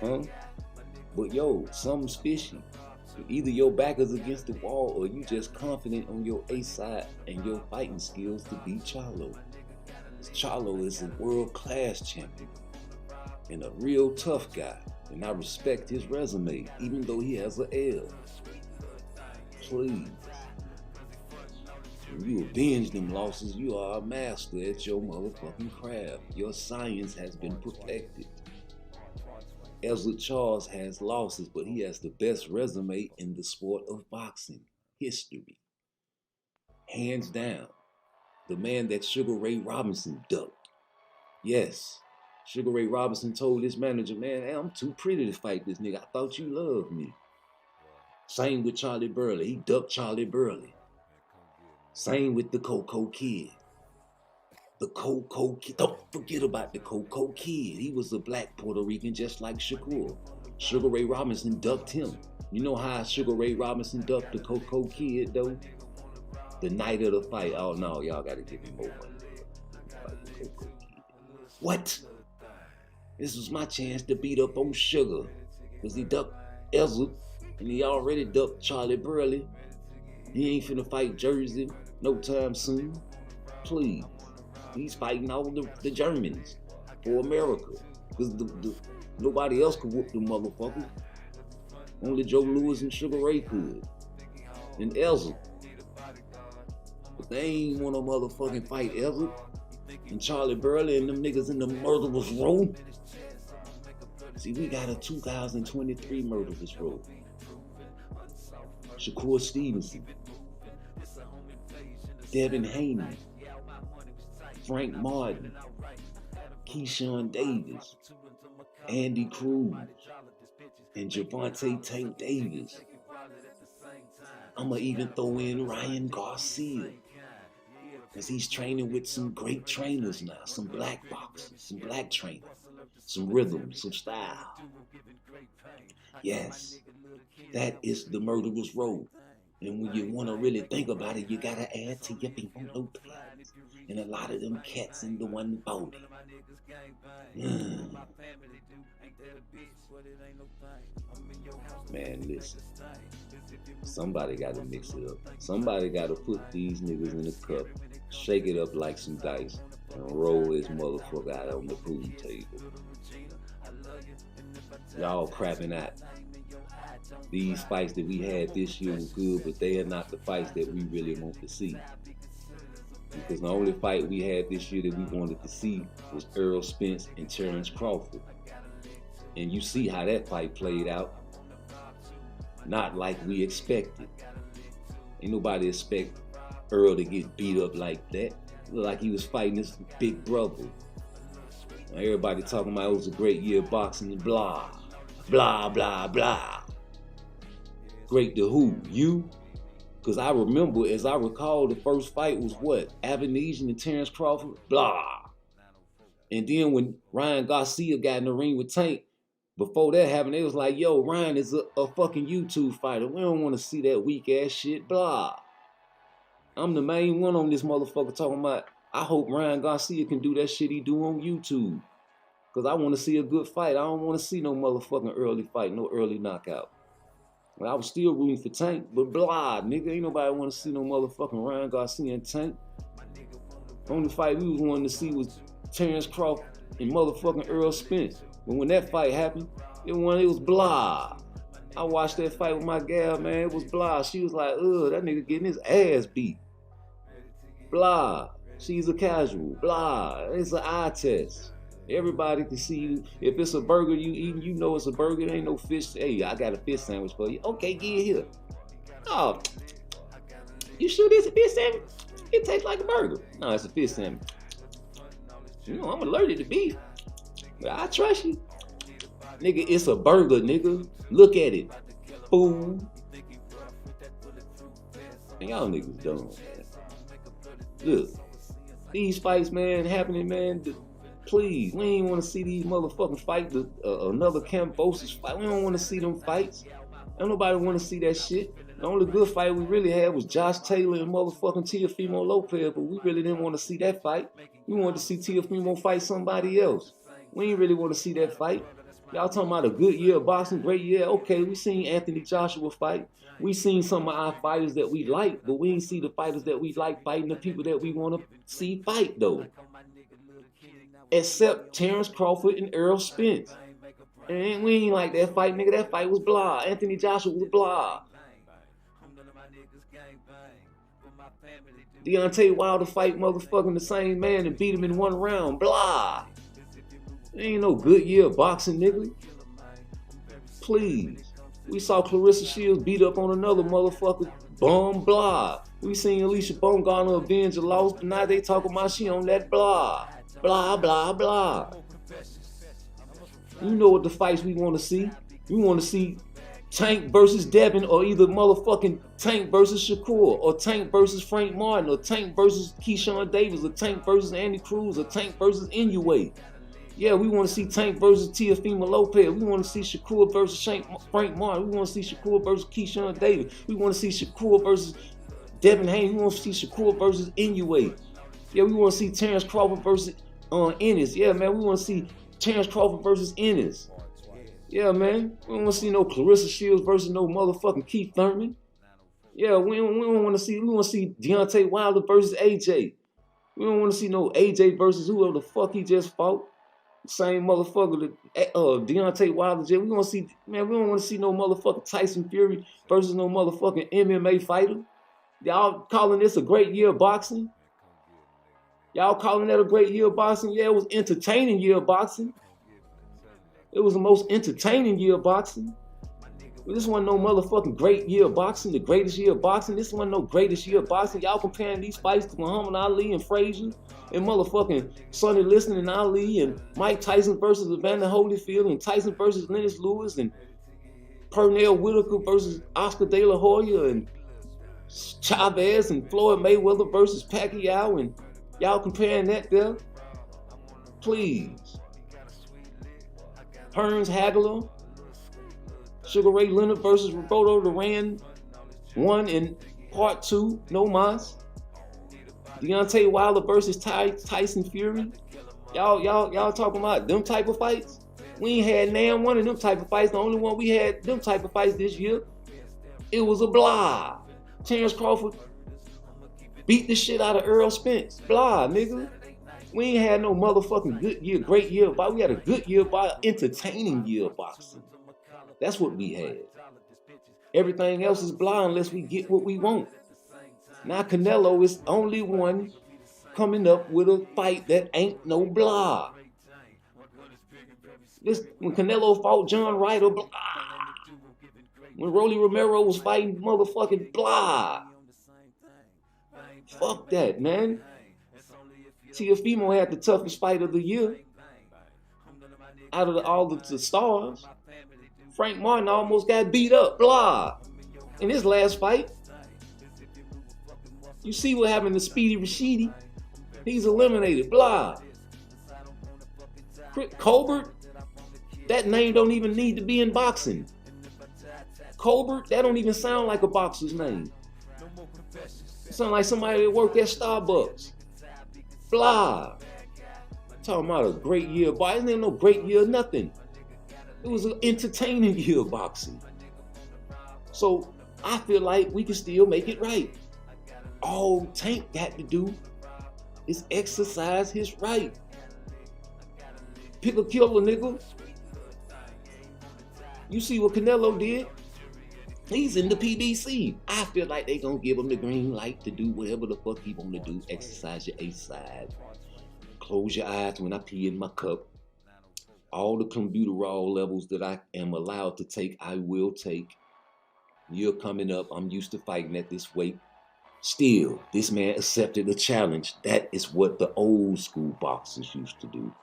huh? But yo, something's fishy. Either your back is against the wall or you just confident on your A side and your fighting skills to beat Charlo. Charlo is a world-class champion and a real tough guy. And I respect his resume, even though he has an L. Please. When you avenge them losses, you are a master at your motherfucking craft. Your science has been perfected. Ezra Charles has losses, but he has the best resume in the sport of boxing history. Hands down. The man that Sugar Ray Robinson ducked. Yes, Sugar Ray Robinson told his manager, man, hey, I'm too pretty to fight this nigga. I thought you loved me. Same with Charlie Burley. He ducked Charlie Burley. Same with the Coco Kid. The Coco Kid. Don't forget about the Coco Kid. He was a black Puerto Rican just like Shakur. Sugar Ray Robinson ducked him. You know how Sugar Ray Robinson ducked the Coco Kid though? The night of the fight. Oh no, y'all gotta give me more money. Fight the Coco Kid. What? This was my chance to beat up on Sugar. Cause he ducked Ezra and he already ducked Charlie Burley. He ain't finna fight Jersey no time soon. Please. He's fighting all the Germans for America. Because nobody else could whoop the motherfuckers. Only Joe Louis and Sugar Ray could. And Ezra. But they ain't wanna motherfucking fight Ezra. And Charlie Burley and them niggas in the murderer's row. See, we got a 2023 murderer's row. Shakur Stevenson. Devin Haney. Frank Martin, Keyshawn Davis, Andy Cruz, and Javante Tank Davis. I'ma even throw in Ryan Garcia, because he's training with some great trainers now, some black boxers, some black trainers, some rhythm, some style. Yes, that is the murderer's road. And when you want to really think about it, you gotta add to your people Lopez. And a lot of them cats in the 140. Man, listen. Somebody gotta mix it up. Somebody gotta put these niggas in a cup, shake it up like some dice, and roll this motherfucker out on the pool table. Y'all crapping out. These fights that we had this year were good, but they are not the fights that we really want to see. Because the only fight we had this year that we wanted to see was Errol Spence and Terrence Crawford. And you see how that fight played out. Not like we expected. Ain't nobody expect Earl to get beat up like that. Looked like he was fighting his big brother. Now everybody talking about it was a great year of boxing and blah. Blah, blah, blah. Great to who? You? Because I remember, as I recall, the first fight was what? Avanesian and Terrence Crawford? Blah. And then when Ryan Garcia got in the ring with Tank, before that happened, they was like, yo, Ryan is a fucking YouTube fighter. We don't want to see that weak ass shit. Blah. I'm the main one on this motherfucker talking about, I hope Ryan Garcia can do that shit he do on YouTube. Because I want to see a good fight. I don't want to see no motherfucking early fight, no early knockout. Well, I was still rooting for Tank, but blah, nigga. Ain't nobody want to see no motherfucking Ryan Garcia and Tank. The only fight we was wanting to see was Terrence Crawford and motherfucking Errol Spence. But when that fight happened, it was blah. I watched that fight with my gal, man. It was blah. She was like, ugh, that nigga getting his ass beat. Blah. She's a casual. Blah. It's an eye test. Everybody can see you. If it's a burger you eating, you know it's a burger. It ain't no fish. Hey, I got a fish sandwich for you. Okay, get it here. Oh, you sure this a fish sandwich? It tastes like a burger. No, it's a fish sandwich. You know, I'm allergic to beef. But I trust you. Nigga, it's a burger, nigga. Look at it. Fool. Man, y'all niggas dumb, man. Look, these fights, man, happening, man. Please, we ain't want to see these motherfucking fight, another Cambosis fight. We don't want to see them fights. Don't nobody want to see that shit. The only good fight we really had was Josh Taylor and motherfucking Teofimo Lopez, but we really didn't want to see that fight. We wanted to see Teofimo fight somebody else. We ain't really want to see that fight. Y'all talking about a good year of boxing, great year. Okay, we seen Anthony Joshua fight. We seen some of our fighters that we like, but we ain't see the fighters that we like fighting the people that we want to see fight, though. Except Terrence Crawford and Errol Spence. And we ain't like that fight, nigga. That fight was blah. Anthony Joshua was blah. Deontay Wilder fight motherfucking the same man and beat him in one round. Blah. There ain't no good year of boxing, nigga. Please. We saw Clarissa Shields beat up on another motherfucker. Bum, blah. We seen Alicia Baumgartner avenge a loss, but now they talking about she on that blah. Blah, blah, blah. You know what the fights we want to see. We want to see Tank versus Devin, or either motherfucking Tank versus Shakur, or Tank versus Frank Martin, or Tank versus Keyshawn Davis, or Tank versus Andy Cruz, or Tank versus Inoue. Yeah, we want to see Tank versus Teofimo Lopez. We want to see Shakur versus Frank Martin. We want to see Shakur versus Keyshawn Davis. We want to see Shakur versus Devin Haney. We want to see Shakur versus Inoue. Yeah, we want to see Terrence Crawford versus Ennis. Yeah, man, we want to see Terrence Crawford versus Ennis. Yeah, man. We don't want to see no Clarissa Shields versus no motherfucking Keith Thurman. Yeah, we don't want to see. We want to see Deontay Wilder versus AJ. We don't want to see no AJ versus whoever the fuck he just fought. Same motherfucker that Deontay Wilder. We want to see, man. We don't want to see no motherfucking Tyson Fury versus no motherfucking MMA fighter. Y'all calling this a great year of boxing? Y'all calling that a great year of boxing? Yeah, it was entertaining year of boxing. It was the most entertaining year of boxing. But this wasn't no motherfucking great year of boxing, the greatest year of boxing. This wasn't no greatest year of boxing. Y'all comparing these fights to Muhammad Ali and Frazier and motherfucking Sonny Liston and Ali and Mike Tyson versus Evander Holyfield and Tyson versus Lennox Lewis and Pernell Whitaker versus Oscar De La Hoya and Chavez and Floyd Mayweather versus Pacquiao, and y'all comparing that there? Please. Hearns Hagler, Sugar Ray Leonard versus Roberto Duran 1 and Part 2, no mas. Deontay Wilder versus Tyson Fury. Y'all talking about them type of fights? We ain't had nan one of them type of fights. The only one we had them type of fights this year, it was a blah. Terrence Crawford beat the shit out of Errol Spence. Blah, nigga. We ain't had no motherfucking good year, great year of boxing. We had a good year of boxing, entertaining year of boxing. That's what we had. Everything else is blah unless we get what we want. Now Canelo is only one coming up with a fight that ain't no blah. When Canelo fought John Ryder, blah. When Rolly Romero was fighting, motherfucking blah. Fuck that, man. Teofimo had the toughest fight of the year out of all the stars. Frank Martin almost got beat up, blah, in his last fight. You see what happened to Speedy Rashidi? He's eliminated, blah. Colbert, that name don't even need to be in boxing. Colbert, that don't even sound like a boxer's name. It sounds like somebody that worked at Starbucks. Blah. Talking about a great year of boxing. There ain't no great year of nothing. It was an entertaining year of boxing. So I feel like we can still make it right. All Tank got to do is exercise his right. Pick a killer, nigga. You see what Canelo did? He's in the PBC. I feel like they gonna give him the green light to do whatever the fuck he wanna do. Exercise your A side. Close your eyes when I pee in my cup. All the clenbuterol levels that I am allowed to take, I will take. You're coming up. I'm used to fighting at this weight. Still, this man accepted a challenge. That is what the old school boxers used to do.